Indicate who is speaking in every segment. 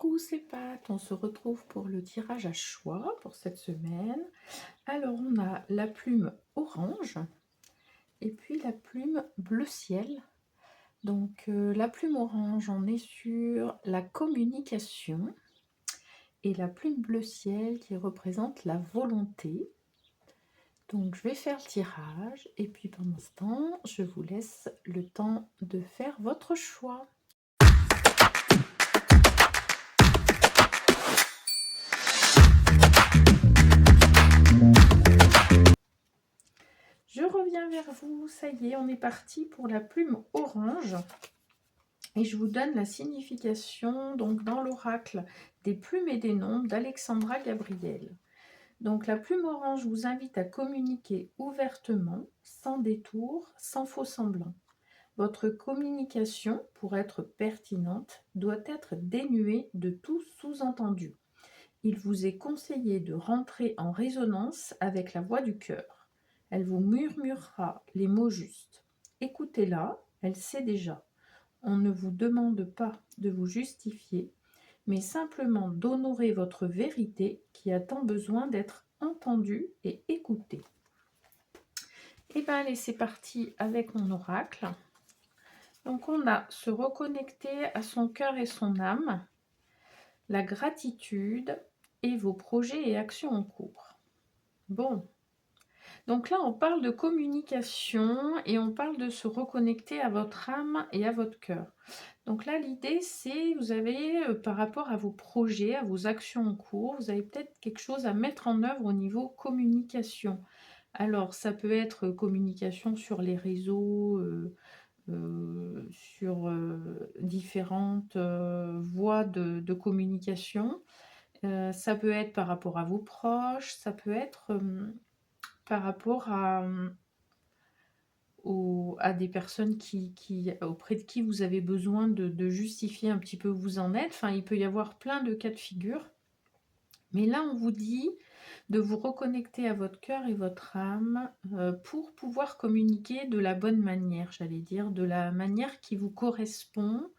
Speaker 1: Coucou, c'est Pat, on se retrouve pour le tirage à choix pour cette semaine. Alors on a la plume orange et puis la plume bleu ciel. Donc la plume orange, on est sur la communication et la plume bleu ciel qui représente la volonté. Donc je vais faire le tirage et puis pendant ce temps, je vous laisse le temps de faire votre choix. Je reviens vers vous, ça y est, on est parti pour la plume orange. Et je vous donne la signification donc dans l'oracle des plumes et des nombres d'Alexandra Gabriel. Donc la plume orange vous invite à communiquer ouvertement, sans détour, sans faux semblant. Votre communication, pour être pertinente, doit être dénuée de tout sous-entendu. Il vous est conseillé de rentrer en résonance avec la voix du cœur. Elle vous murmurera les mots justes. Écoutez-la, elle sait déjà. On ne vous demande pas de vous justifier, mais simplement d'honorer votre vérité qui a tant besoin d'être entendue et écoutée. Et bien allez, c'est parti avec mon oracle. Donc on a se reconnecter à son cœur et son âme, la gratitude et vos projets et actions en cours. Bon, donc là on parle de communication et on parle de se reconnecter à votre âme et à votre cœur. Donc là l'idée c'est, vous avez par rapport à vos projets, à vos actions en cours, vous avez peut-être quelque chose à mettre en œuvre au niveau communication. Alors ça peut être communication sur les réseaux, sur différentes voies de communication. Ça peut être par rapport à vos proches, ça peut être par rapport à des personnes auprès de qui vous avez besoin de justifier un petit peu où vous en êtes. Enfin, il peut y avoir plein de cas de figure. Mais là, on vous dit de vous reconnecter à votre cœur et votre âme pour pouvoir communiquer de la bonne manière, j'allais dire, de la manière qui vous correspond,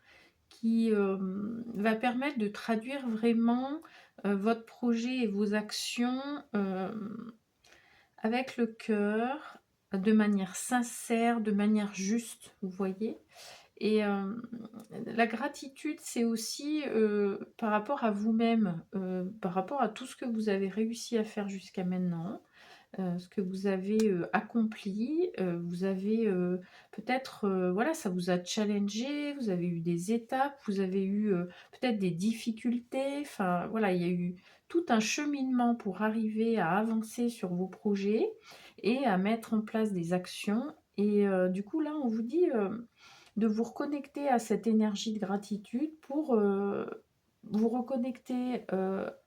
Speaker 1: qui va permettre de traduire vraiment votre projet et vos actions avec le cœur, de manière sincère, de manière juste, vous voyez. Et la gratitude, c'est aussi par rapport à vous-même, par rapport à tout ce que vous avez réussi à faire jusqu'à maintenant, ce que vous avez accompli. Vous avez peut-être, voilà, ça vous a challengé, vous avez eu des étapes, vous avez eu peut-être des difficultés. Enfin, voilà, il y a eu tout un cheminement pour arriver à avancer sur vos projets et à mettre en place des actions. Et du coup, là, on vous dit de vous reconnecter à cette énergie de gratitude pour vous reconnecter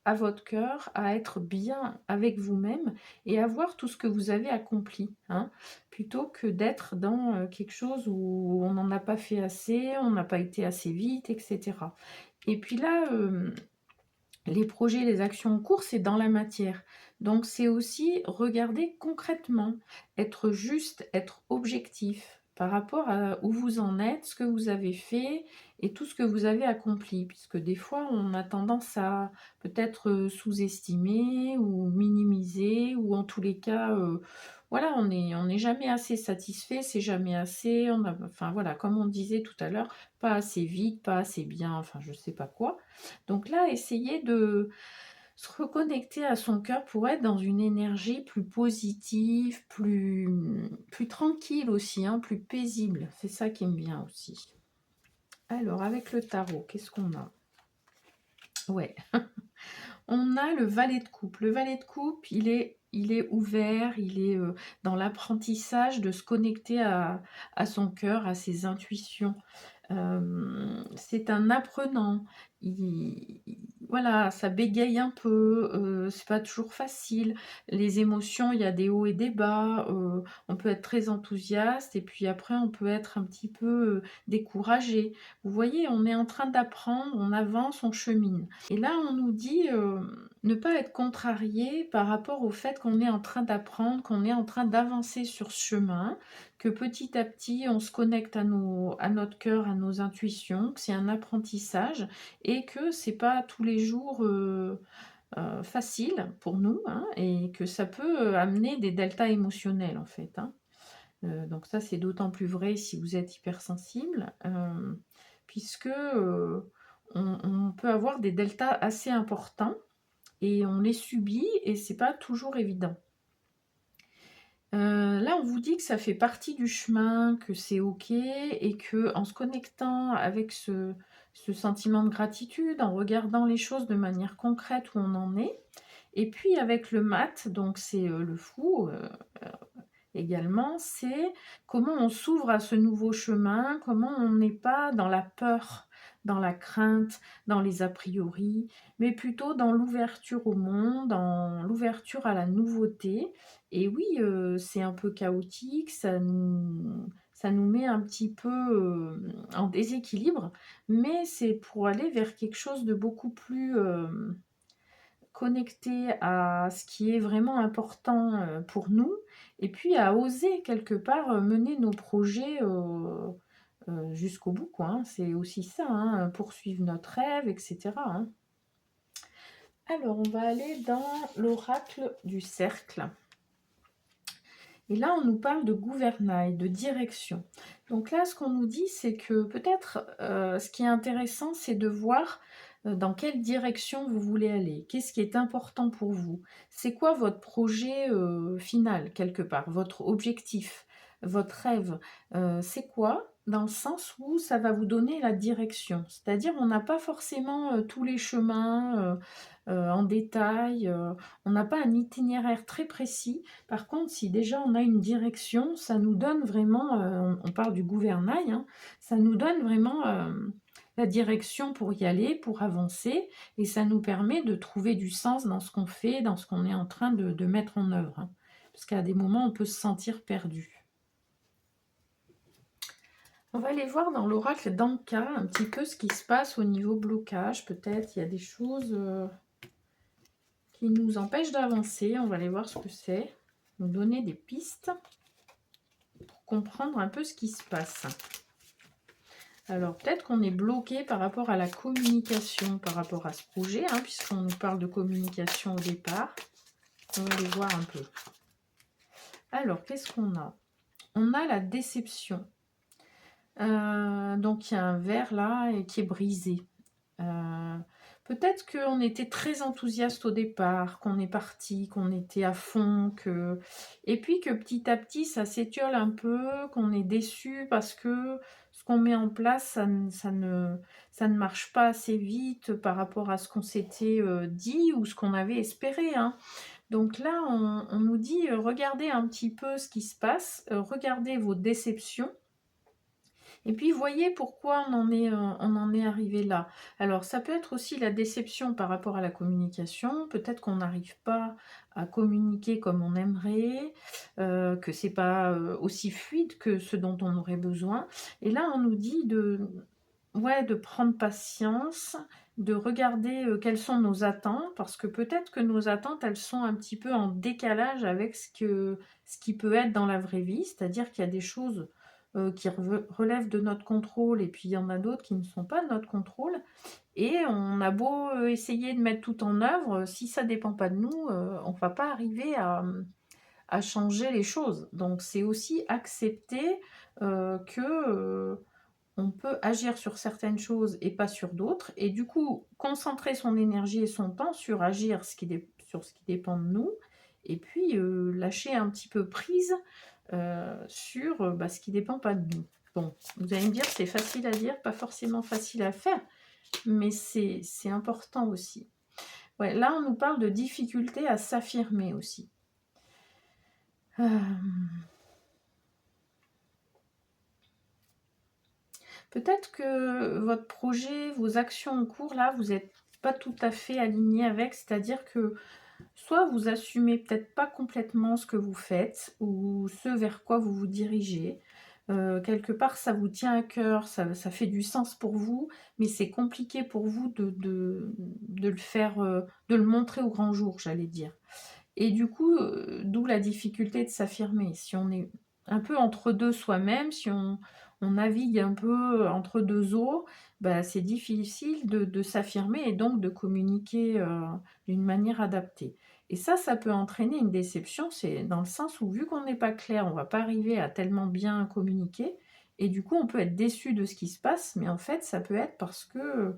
Speaker 1: à votre cœur, à être bien avec vous-même et à voir tout ce que vous avez accompli, hein, plutôt que d'être dans quelque chose où on n'en a pas fait assez, on n'a pas été assez vite, etc. Et puis là, les projets, les actions en cours, c'est dans la matière. Donc c'est aussi regarder concrètement, être juste, être objectif par rapport à où vous en êtes, ce que vous avez fait et tout ce que vous avez accompli. Puisque des fois, on a tendance à peut-être sous-estimer ou minimiser, ou en tous les cas, voilà, on n'est jamais assez satisfait, c'est jamais assez. Enfin voilà, comme on disait tout à l'heure, pas assez vite, pas assez bien, enfin je sais pas quoi. Donc là, essayez de se reconnecter à son cœur pour être dans une énergie plus positive, plus tranquille aussi, hein, plus paisible. C'est ça qui me vient aussi. Alors, avec le tarot, qu'est-ce qu'on a? Ouais, on a le valet de coupe. Le valet de coupe, il est ouvert, il est dans l'apprentissage de se connecter à son cœur, à ses intuitions. C'est un apprenant. Voilà, ça bégaye un peu, c'est pas toujours facile. Les émotions, il y a des hauts et des bas. On peut être très enthousiaste et puis après on peut être un petit peu découragé. Vous voyez, on est en train d'apprendre, on avance, on chemine. Et là, on nous dit ne pas être contrarié par rapport au fait qu'on est en train d'apprendre, qu'on est en train d'avancer sur ce chemin, que petit à petit on se connecte à notre cœur, à nos intuitions, que c'est un apprentissage et que c'est pas tous les jours facile pour nous, hein, et que ça peut amener des deltas émotionnels en fait, hein. Donc ça c'est d'autant plus vrai si vous êtes hypersensible, puisque on peut avoir des deltas assez importants et on les subit et c'est pas toujours évident. Là, on vous dit que ça fait partie du chemin, que c'est OK et que en se connectant avec ce sentiment de gratitude, en regardant les choses de manière concrète où on en est et puis avec le mat, donc c'est, le fou, également, c'est comment on s'ouvre à ce nouveau chemin, comment on n'est pas dans la peur, dans la crainte, dans les a priori, mais plutôt dans l'ouverture au monde, dans l'ouverture à la nouveauté. Et oui, c'est un peu chaotique, ça nous met un petit peu en déséquilibre, mais c'est pour aller vers quelque chose de beaucoup plus connecté à ce qui est vraiment important pour nous, et puis à oser quelque part mener nos projets jusqu'au bout, quoi, hein. C'est aussi ça, hein, poursuivre notre rêve, etc., hein. Alors, on va aller dans l'oracle du cercle. Et là, on nous parle de gouvernail, de direction. Donc là, ce qu'on nous dit, c'est que peut-être, ce qui est intéressant, c'est de voir dans quelle direction vous voulez aller. Qu'est-ce qui est important pour vous? C'est quoi votre projet final, quelque part? Votre objectif, votre rêve? C'est quoi? Dans le sens où ça va vous donner la direction. C'est-à-dire, on n'a pas forcément tous les chemins en détail. On n'a pas un itinéraire très précis. Par contre, si déjà on a une direction, ça nous donne vraiment, on parle du gouvernail, hein, ça nous donne vraiment la direction pour y aller, pour avancer, et ça nous permet de trouver du sens dans ce qu'on fait, dans ce qu'on est en train de mettre en œuvre, hein. Parce qu'à des moments, on peut se sentir perdu. On va aller voir dans l'oracle d'Anka un petit peu ce qui se passe au niveau blocage. Peut-être il y a des choses qui nous empêchent d'avancer. On va aller voir ce que c'est, nous donner des pistes pour comprendre un peu ce qui se passe. Alors peut-être qu'on est bloqué par rapport à la communication, par rapport à ce projet, hein, puisqu'on nous parle de communication au départ. On va aller voir un peu. Alors, qu'est-ce qu'on a? On a la déception. Donc il y a un verre là qui est brisé. Peut-être qu'on était très enthousiaste au départ, qu'on est parti, qu'on était à fond, et puis que petit à petit ça s'étiole un peu, qu'on est déçu parce que ce qu'on met en place, ça ne marche pas assez vite par rapport à ce qu'on s'était dit ou ce qu'on avait espéré, hein. Donc là, on nous dit, regardez un petit peu ce qui se passe, regardez vos déceptions. Et puis voyez pourquoi on en est arrivé là. Alors ça peut être aussi la déception par rapport à la communication. Peut-être qu'on n'arrive pas à communiquer comme on aimerait, que c'est pas aussi fluide que ce dont on aurait besoin. Et là, on nous dit de prendre patience, de regarder quelles sont nos attentes, parce que peut-être que nos attentes, elles sont un petit peu en décalage avec ce qui peut être dans la vraie vie, c'est-à-dire qu'il y a des choses qui relèvent de notre contrôle, et puis il y en a d'autres qui ne sont pas de notre contrôle, et on a beau essayer de mettre tout en œuvre, si ça ne dépend pas de nous, on ne va pas arriver à changer les choses. Donc c'est aussi accepter que on peut agir sur certaines choses et pas sur d'autres, et du coup concentrer son énergie et son temps sur agir sur ce qui dépend de nous, et puis lâcher un petit peu prise sur ce qui dépend pas de nous. Bon, vous allez me dire, c'est facile à dire, pas forcément facile à faire, mais c'est important aussi. Ouais, là, on nous parle de difficulté à s'affirmer aussi. Peut-être que votre projet, vos actions en cours, là, vous n'êtes pas tout à fait aligné avec, c'est-à-dire que soit vous assumez peut-être pas complètement ce que vous faites ou ce vers quoi vous vous dirigez. quelque part ça vous tient à cœur, ça fait du sens pour vous, mais c'est compliqué pour vous de le faire, de le montrer au grand jour, j'allais dire. Et du coup, d'où la difficulté de s'affirmer. Si on est un peu entre 2 soi-même, si on navigue un peu entre 2 eaux, bah, c'est difficile de s'affirmer et donc de communiquer, d'une manière adaptée. Et ça peut entraîner une déception, c'est dans le sens où vu qu'on n'est pas clair, on va pas arriver à tellement bien communiquer et du coup, on peut être déçu de ce qui se passe, mais en fait, ça peut être parce que,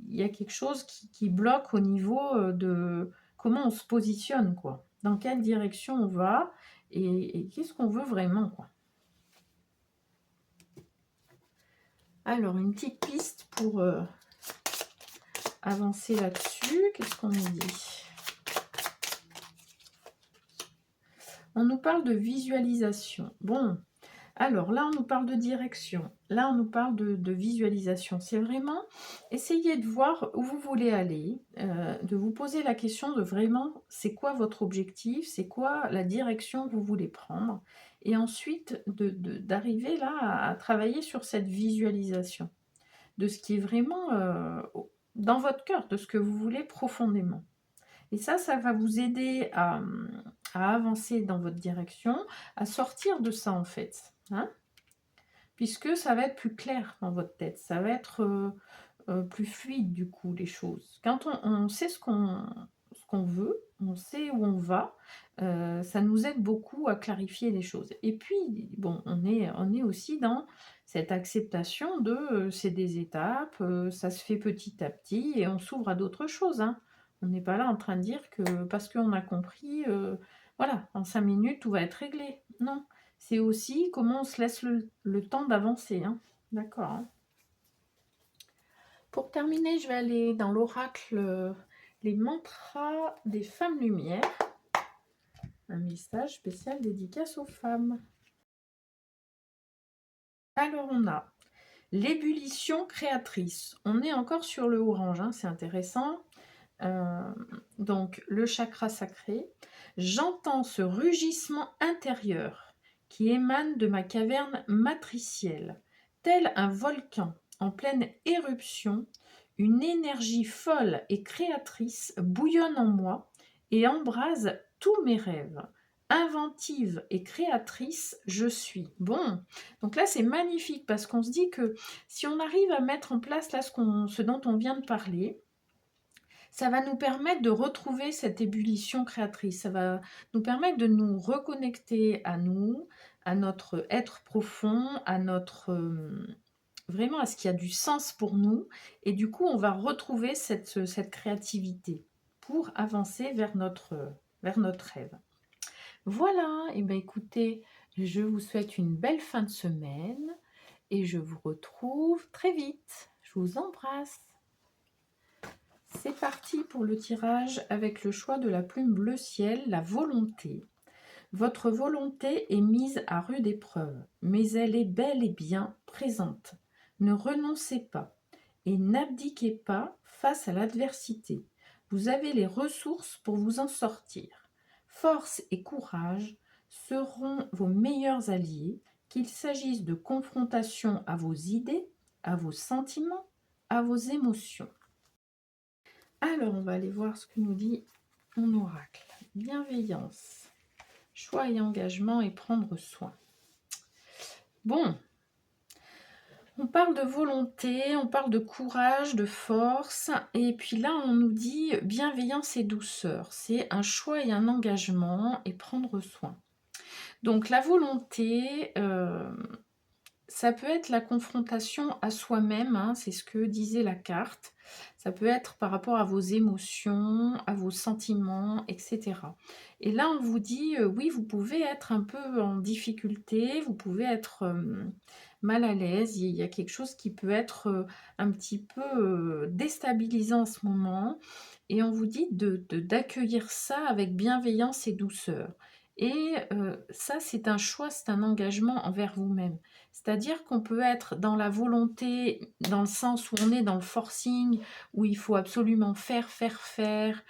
Speaker 1: il y a quelque chose qui bloque au niveau, de comment on se positionne, quoi. Dans quelle direction on va et qu'est-ce qu'on veut vraiment, quoi. Alors, une petite piste pour avancer là-dessus. Qu'est-ce qu'on nous dit? On nous parle de visualisation. Bon, alors là, on nous parle de direction. Là, on nous parle de visualisation. C'est vraiment essayer de voir où vous voulez aller, de vous poser la question de vraiment, c'est quoi votre objectif, c'est quoi la direction que vous voulez prendre, et ensuite d'arriver là à travailler sur cette visualisation de ce qui est vraiment dans votre cœur, de ce que vous voulez profondément. Et ça va vous aider à avancer dans votre direction, à sortir de ça en fait, hein, puisque ça va être plus clair dans votre tête, ça va être plus fluide du coup les choses. Quand on sait ce qu'on veut, on sait où on va, ça nous aide beaucoup à clarifier les choses. Et puis, bon, on est aussi dans cette acceptation de c'est des étapes, ça se fait petit à petit et on s'ouvre à d'autres choses, hein. On n'est pas là en train de dire que parce qu'on a compris, voilà, en 5 minutes, tout va être réglé. Non, c'est aussi comment on se laisse le temps d'avancer, hein. D'accord, hein. Pour terminer, je vais aller dans l'oracle les mantras des femmes lumière. Un message spécial dédicace aux femmes. Alors on a l'ébullition créatrice. On est encore sur le orange, hein, c'est intéressant. Donc le chakra sacré. J'entends ce rugissement intérieur qui émane de ma caverne matricielle, tel un volcan en pleine éruption. Une énergie folle et créatrice bouillonne en moi et embrase tous mes rêves. Inventive et créatrice, je suis. Bon, donc là c'est magnifique parce qu'on se dit que si on arrive à mettre en place là ce dont on vient de parler, ça va nous permettre de retrouver cette ébullition créatrice. Ça va nous permettre de nous reconnecter à nous, à notre être profond, à notre vraiment à ce qui a du sens pour nous. Et du coup, on va retrouver cette créativité pour avancer vers notre rêve. Voilà, et bien écoutez, je vous souhaite une belle fin de semaine et je vous retrouve très vite. Je vous embrasse. C'est parti pour le tirage avec le choix de la plume bleu ciel, la volonté. Votre volonté est mise à rude épreuve, mais elle est bel et bien présente. Ne renoncez pas et n'abdiquez pas face à l'adversité. Vous avez les ressources pour vous en sortir. Force et courage seront vos meilleurs alliés, qu'il s'agisse de confrontation à vos idées, à vos sentiments, à vos émotions. Alors, on va aller voir ce que nous dit mon oracle. Bienveillance, choix et engagement et prendre soin. Bon, on parle de volonté, on parle de courage, de force, et puis là, on nous dit bienveillance et douceur. C'est un choix et un engagement et prendre soin. Donc, la volonté, ça peut être la confrontation à soi-même, hein, c'est ce que disait la carte. Ça peut être par rapport à vos émotions, à vos sentiments, etc. Et là, on vous dit, oui, vous pouvez être un peu en difficulté, vous pouvez être mal à l'aise, il y a quelque chose qui peut être un petit peu déstabilisant en ce moment. Et on vous dit d'accueillir ça avec bienveillance et douceur. Et ça, c'est un choix, c'est un engagement envers vous-même. C'est-à-dire qu'on peut être dans la volonté, dans le sens où on est dans le forcing, où il faut absolument faire, faire, faire,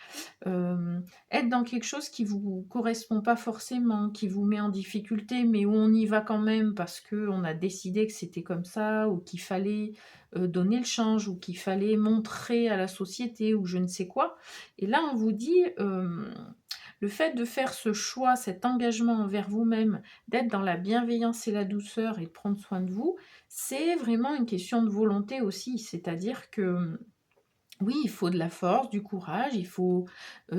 Speaker 1: être dans quelque chose qui vous correspond pas forcément, qui vous met en difficulté, mais où on y va quand même parce qu'on a décidé que c'était comme ça, ou qu'il fallait donner le change, ou qu'il fallait montrer à la société, ou je ne sais quoi. Et là, on vous dit, le fait de faire ce choix, cet engagement envers vous-même, d'être dans la bienveillance et la douceur et de prendre soin de vous, c'est vraiment une question de volonté aussi. C'est-à-dire que oui, il faut de la force, du courage, il faut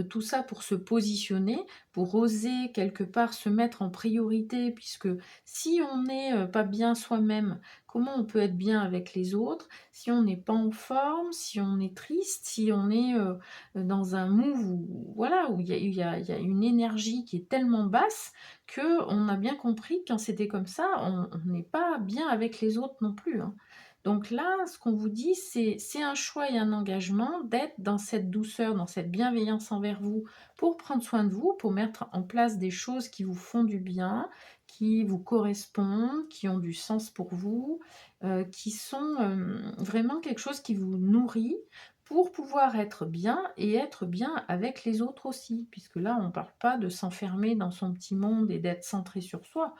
Speaker 1: tout ça pour se positionner, pour oser quelque part se mettre en priorité, puisque si on n'est pas bien soi-même, comment on peut être bien avec les autres? Si on n'est pas en forme, si on est triste, si on est dans un move où, voilà, où il y a une énergie qui est tellement basse qu'on a bien compris que quand c'était comme ça, on n'est pas bien avec les autres non plus, hein. Donc là, ce qu'on vous dit, c'est un choix et un engagement d'être dans cette douceur, dans cette bienveillance envers vous, pour prendre soin de vous, pour mettre en place des choses qui vous font du bien, qui vous correspondent, qui ont du sens pour vous, qui sont vraiment quelque chose qui vous nourrit pour pouvoir être bien et être bien avec les autres aussi. Puisque là, on ne parle pas de s'enfermer dans son petit monde et d'être centré sur soi.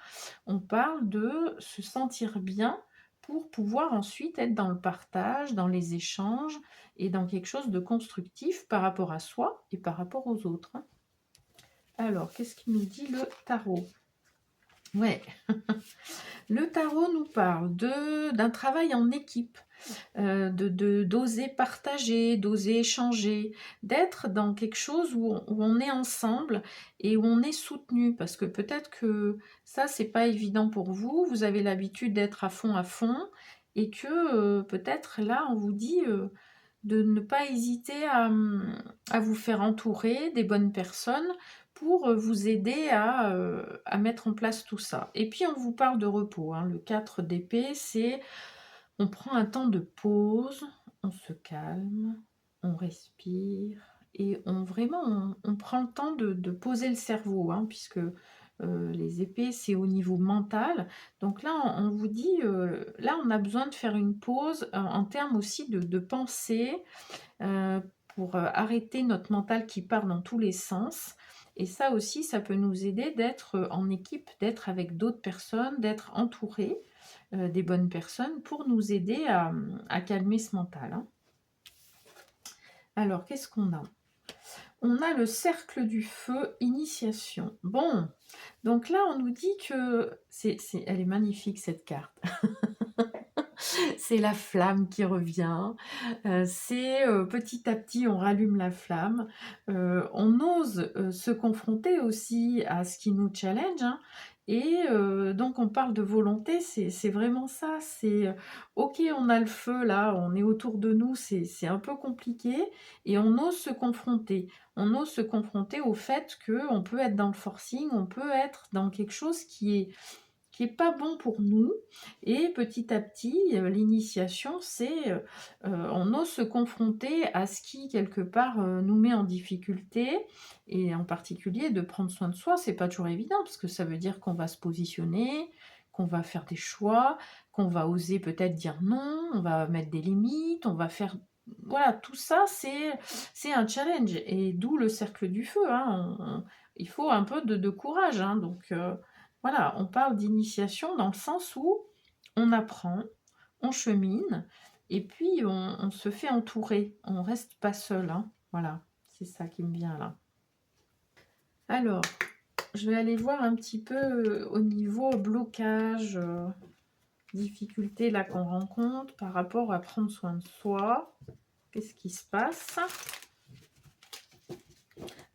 Speaker 1: On parle de se sentir bien pour pouvoir ensuite être dans le partage, dans les échanges et dans quelque chose de constructif par rapport à soi et par rapport aux autres, hein. Alors, qu'est-ce qu'il nous dit le tarot? Ouais, le tarot nous parle d'un travail en équipe, d'oser partager, d'oser échanger, d'être dans quelque chose où on est ensemble et où on est soutenu. Parce que peut-être que ça, c'est pas évident pour vous. Vous avez l'habitude d'être à fond, et que peut-être là, on vous dit de ne pas hésiter à vous faire entourer des bonnes personnes pour vous aider à mettre en place tout ça. Et puis, on vous parle de repos, hein. Le 4 d'épée, c'est on prend un temps de pause, on se calme, on respire et on prend le temps de poser le cerveau, hein, puisque les épées, c'est au niveau mental. Donc là, on vous dit, là, on a besoin de faire une pause en termes aussi de pensée, pour arrêter notre mental qui part dans tous les sens. Et ça aussi, ça peut nous aider d'être en équipe, d'être avec d'autres personnes, d'être entouré des bonnes personnes pour nous aider à calmer ce mental, hein. Alors, qu'est-ce qu'on a? On a le cercle du feu, initiation. Bon, donc là, on nous dit que elle est magnifique cette carte. C'est la flamme qui revient, c'est petit à petit on rallume la flamme, on ose se confronter aussi à ce qui nous challenge, hein. Et donc on parle de volonté, c'est vraiment ça, c'est ok, on a le feu là, on est autour de nous, c'est un peu compliqué, et on ose se confronter. On ose se confronter au fait qu'on peut être dans le forcing, on peut être dans quelque chose qui est pas bon pour nous. Et petit à petit, l'initiation, c'est, on ose se confronter à ce qui, quelque part, nous met en difficulté, et en particulier de prendre soin de soi. C'est pas toujours évident parce que ça veut dire qu'on va se positionner, qu'on va faire des choix, qu'on va oser peut-être dire non, on va mettre des limites, on va faire, voilà, tout ça, c'est un challenge, et d'où le cercle du feu, hein. Il faut un peu de courage, hein, donc voilà, on parle d'initiation dans le sens où on apprend, on chemine, et puis on se fait entourer, on reste pas seul, hein. Voilà, c'est ça qui me vient là. Alors, je vais aller voir un petit peu au niveau blocage, difficulté là qu'on rencontre par rapport à prendre soin de soi. Qu'est-ce qui se passe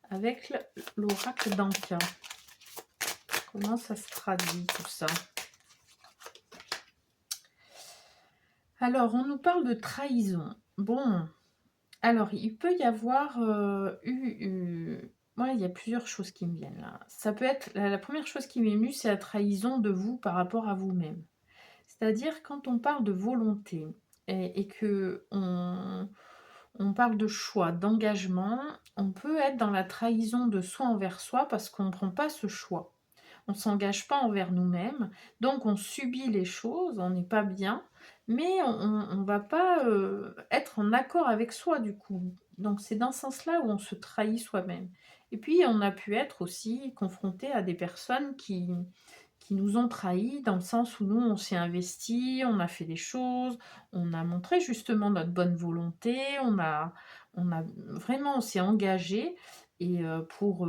Speaker 1: avec l'oracle d'Anka? Comment ça se traduit tout ça? Alors, on nous parle de trahison. Bon, alors il peut y avoir ouais, il y a plusieurs choses qui me viennent là. Ça peut être, la première chose qui m'est venue, c'est la trahison de vous par rapport à vous-même. C'est-à-dire quand on parle de volonté et que on parle de choix, d'engagement, on peut être dans la trahison de soi envers soi parce qu'on ne prend pas ce choix. On ne s'engage pas envers nous-mêmes, donc on subit les choses, on n'est pas bien, mais on ne va pas être en accord avec soi du coup. Donc c'est dans ce sens-là où on se trahit soi-même. Et puis on a pu être aussi confronté à des personnes qui nous ont trahis dans le sens où nous, on s'est investi, on a fait des choses, on a montré justement notre bonne volonté, on a vraiment, on s'est engagé et pour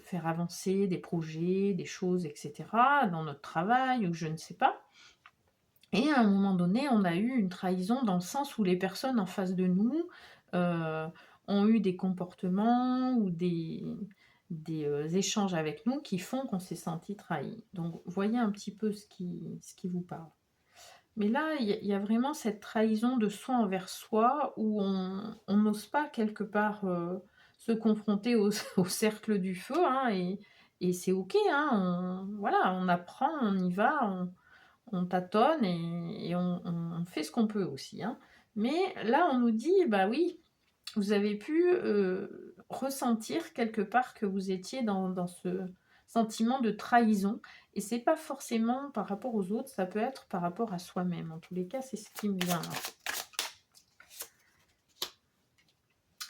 Speaker 1: faire avancer des projets, des choses, etc., dans notre travail ou je ne sais pas. Et à un moment donné, on a eu une trahison dans le sens où les personnes en face de nous euh, ont eu des comportements ou des échanges avec nous qui font qu'on s'est senti trahi. Donc, voyez un petit peu ce qui vous parle. Mais là, il y a vraiment cette trahison de soi envers soi où on n'ose pas quelque part se confronter au, au cercle du feu, hein, et c'est ok, hein, voilà, on apprend, on y va, on tâtonne et on fait ce qu'on peut aussi, hein. Mais là, on nous dit, bah oui, vous avez pu ressentir quelque part que vous étiez dans ce sentiment de trahison. Et c'est pas forcément par rapport aux autres, ça peut être par rapport à soi-même. En tous les cas, c'est ce qui me vient là.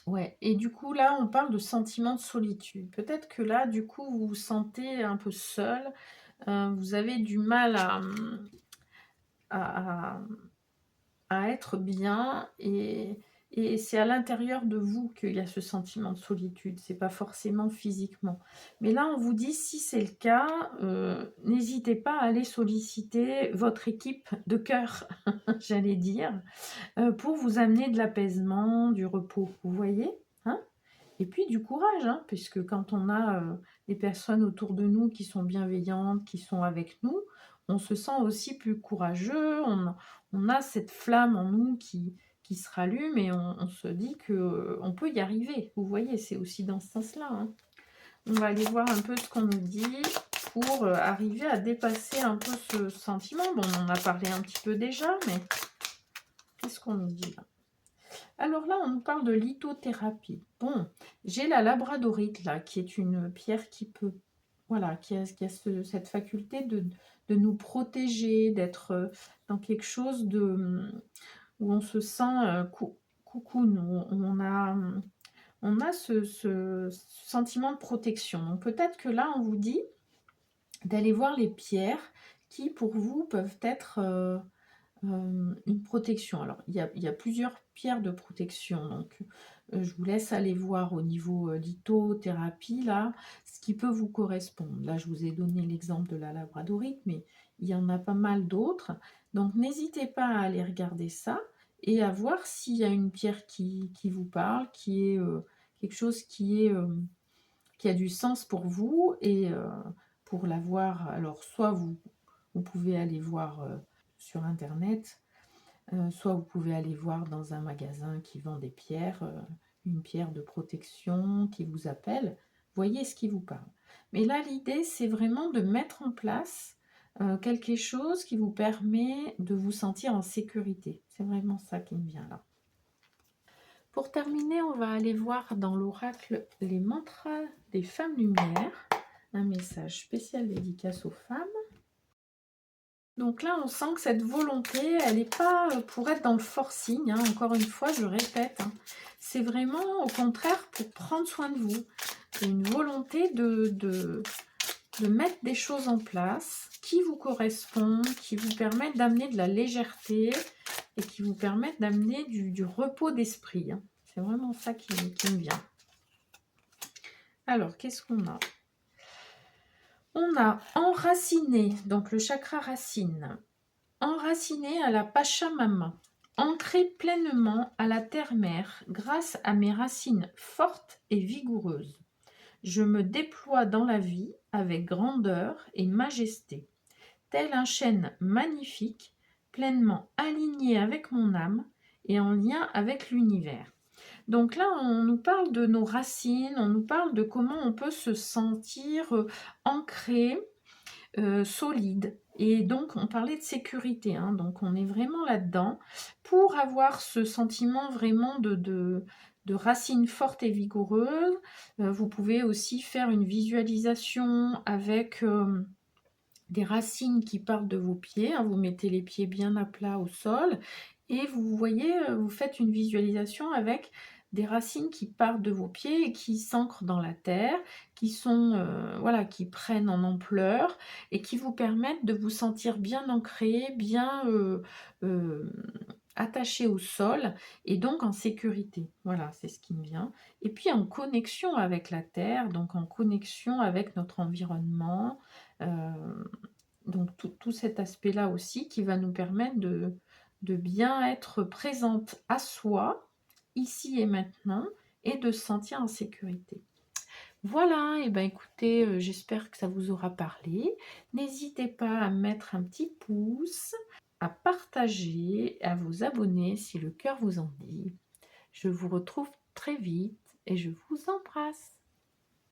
Speaker 1: Ouais, et du coup, là, on parle de sentiment de solitude. Peut-être que là, du coup, vous vous sentez un peu seul, vous avez du mal à, à être bien et c'est à l'intérieur de vous qu'il y a ce sentiment de solitude, c'est pas forcément physiquement. Mais là, on vous dit, si c'est le cas, n'hésitez pas à aller solliciter votre équipe de cœur, j'allais dire, pour vous amener de l'apaisement, du repos, vous voyez, hein? Et puis du courage, hein, puisque quand on a des personnes autour de nous qui sont bienveillantes, qui sont avec nous, on se sent aussi plus courageux, on a cette flamme en nous qui se rallume et on se dit qu'on peut y arriver. Vous voyez, c'est aussi dans ce sens-là, hein. On va aller voir un peu ce qu'on nous dit pour arriver à dépasser un peu ce sentiment. Bon, on en a parlé un petit peu déjà, mais qu'est-ce qu'on nous dit là? Alors là, on nous parle de lithothérapie. Bon, j'ai la labradorite là, qui est une pierre qui peut, voilà, qui a cette faculté de nous protéger, d'être dans quelque chose où on se sent cocoon, où on a ce sentiment de protection. Donc peut-être que là, on vous dit d'aller voir les pierres qui, pour vous, peuvent être une protection. Alors, il y a plusieurs pierres de protection, donc je vous laisse aller voir au niveau lithothérapie, là, ce qui peut vous correspondre. Là, je vous ai donné l'exemple de la labradorite, mais il y en a pas mal d'autres. Donc, n'hésitez pas à aller regarder ça et à voir s'il y a une pierre qui vous parle, qui est quelque chose qui a du sens pour vous et pour l'avoir. Alors, soit vous pouvez aller voir sur Internet, soit vous pouvez aller voir dans un magasin qui vend des pierres, une pierre de protection qui vous appelle. Voyez ce qui vous parle. Mais là, l'idée, c'est vraiment de mettre en place quelque chose qui vous permet de vous sentir en sécurité. C'est vraiment ça qui me vient là. Pour terminer, on va aller voir dans l'oracle les mantras des femmes lumière. Un message spécial dédicace aux femmes. Donc là, on sent que cette volonté, elle n'est pas pour être dans le forcing, hein. Encore une fois, je répète, hein. C'est vraiment au contraire pour prendre soin de vous. C'est une volonté de mettre des choses en place qui vous correspondent, qui vous permettent d'amener de la légèreté et qui vous permettent d'amener du repos d'esprit, hein. C'est vraiment ça qui me vient. Alors, qu'est-ce qu'on a? On a enraciné, donc le chakra racine. Enraciné à la Pachamama, ancré pleinement à la terre-mère grâce à mes racines fortes et vigoureuses. Je me déploie dans la vie avec grandeur et majesté, tel un chêne magnifique, pleinement aligné avec mon âme et en lien avec l'univers. Donc là, on nous parle de nos racines, on nous parle de comment on peut se sentir ancré, solide. Et donc, on parlait de sécurité, hein, donc on est vraiment là-dedans pour avoir ce sentiment vraiment de racines fortes et vigoureuses. Vous pouvez aussi faire une visualisation avec, des racines qui partent de vos pieds, hein. Vous mettez les pieds bien à plat au sol et vous voyez, vous faites une visualisation avec des racines qui partent de vos pieds et qui s'ancrent dans la terre, qui sont, voilà, qui prennent en ampleur et qui vous permettent de vous sentir bien ancré, bien, hem, attaché au sol et donc en sécurité. Voilà, c'est ce qui me vient et puis en connexion avec la terre, donc en connexion avec notre environnement, donc tout cet aspect-là aussi qui va nous permettre de bien être présente à soi, ici et maintenant, et de se sentir en sécurité. Voilà, et ben écoutez, j'espère que ça vous aura parlé. N'hésitez pas à mettre un petit pouce, à partager, à vous abonner si le cœur vous en dit. Je vous retrouve très vite et je vous embrasse.